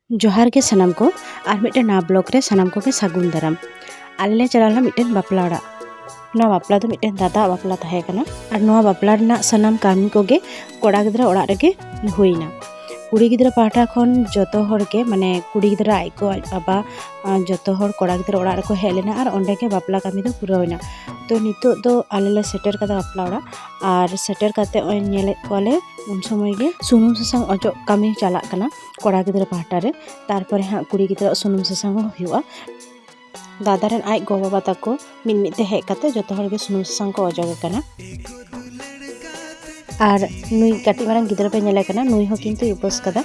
जोहार के सनाम को और मिट्टे ना ब्लॉक रे सनाम को के सागुन दाराम आले चलाला मिट्टे बापला ओड़ा ना बापला तो मिट्टे दादा बापला तहे कना और नोआ बापला रना सनाम कामी को गे कोड़ा गिद्रा ओड़ा रेगे हुईना कुड़ी गिद्रा पाटा खन जतो हर के माने कुड़ी गिद्रा आई को बाबा जतो हर कोड़ा गिद्रा ओड़ा रे को हेज लेना और ओंडे के बापला कामी दो पूरा होइना। तो नितो दो आले सेटर कदा बापला ओड़ा और सेटर काते ओय नेले कोले उन समय गे सुनुम सासांग अजो कामी चाला कना कोड़ा गिद्रा पाटा रे तारपरे हाँ कुड़ी गिद्रा सुनुम सासांग हुआ दादा रेन आई गो बाबा ताको मिनमिते हेज काते जतो हर गे सुनुम सासांग को अजोगे कना और नुई काटी मारंग गिद्रा पे नेले कना नुई हो किन्तु उपवास कदा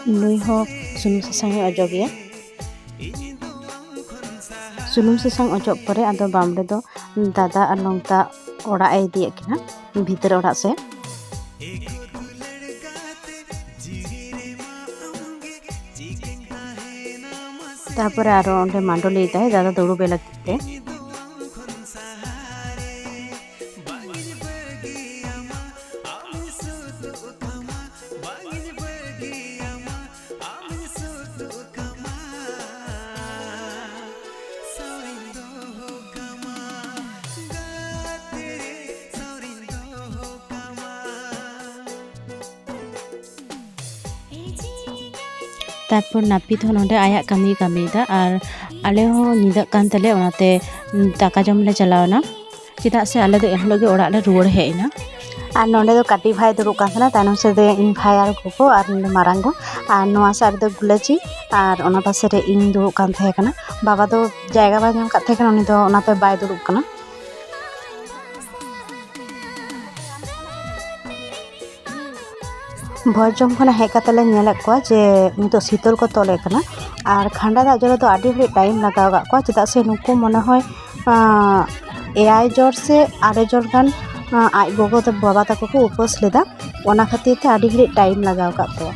नुई हो सुनुम सासांग अजोगिया सुनुम सासांग अजोग परे आदो बामरे दो दादा और नोंता ओड़ा ए दिए किना भीतर ओड़ा से तारपरे आरो ओंडे मांडोली ताई दादा दौड़ो बेला ते तारपर नापित हो नोंडे आया कामी कामीदा और आले हो निदा कान तले ओनाते दाका जम ले चलावना चिदा से आले दो एहलो गे ओड़ा ले रुवाड़ हेजना और नोंडे दो काटी भाई दुरुब कान थाना तायनम से दे इन भाई आर गोगो और नोंडे मारांगो और नोआ साइड दो गुलाची और ओना पासे रे इन दुरुब कान थाहे कना बाबा दो जायगा बाय नाम काथे कना उनी दो ओनाते बाय दुरुब कना भोज जम खना हेज काते नेले को जे नितो शीतल को तोले कना और खांडा दाग जले तो आडी घड़ी टाइम लगाव गा को चिदा से नुकु मने होय 6 जोर से 8 जोर गान आई गोगो तो बाबा ताको को उपवास लेदा ओना खातिर ते आडी घड़ी टाइम लगाव का तो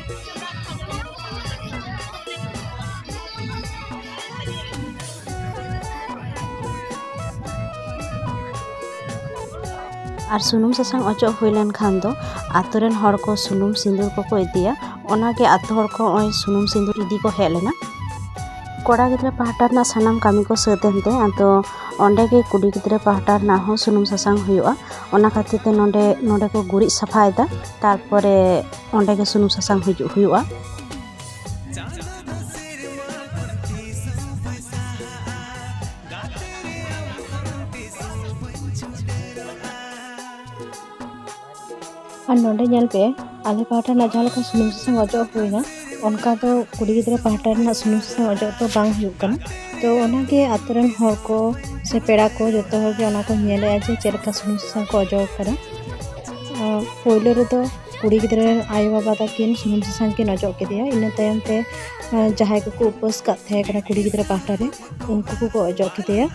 और सुनुम सासांग अजो हुईलेन खान दो आतोरेन हर को सुनुम सिंदूर को इदिया ओनागे आतो हर को ओय सुनुम सिंदूर इदी को हेज लेना कोड़ा गिद्रा पाहटा ना सानाम कामी को सतेनते आतो ओंडे के कुड़ी गिद्रा पाहटा ना हो सुनुम सासांग हुआ ओना खातिर ते नोंडे नोंडे को गुरी सफायदा तारपरे ओंडे के सुनुम सासांग हुआ और नोंडे नेल पे आले पाहटा ना जहाँ लेका सुनुम सासांग अजो हुईना उनका तो कुड़ी गिद्रा पाहटा ना सुनुम सासांग अजो तो बांग हुई कना तो ओनागे आतोरेन हर को से पेड़ा को जतो हर गे ओना को नेले जे चेलका सुनुम सासांग को अजो करा पहिले रे तो कुड़ी गिद्रा आयो बाबा ताकिन सुनुम सासांग के अजो केदिया इना तायम ते जहाय को उपवास का थे कना कुड़ी गिद्रा पाहटा रे उनको को अजो केदिया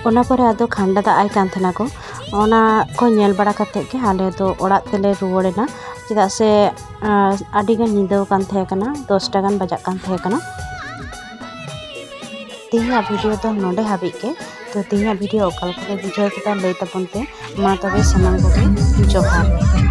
ओना परे आदो खांडा दा आई कान थाना को ओना को नेल बड़ा काते के आले दो ओड़ा तेले रुवाड़ेना चिदा से आडी गान निदो कान थाहे कना 10टा गान बजा कान थाहे कना तीना वीडियो तो नोंडे हाबी के तो तीना वीडियो ओकाल को बुझाव केदा लई तबनते मा तबे सनाम को जोहार।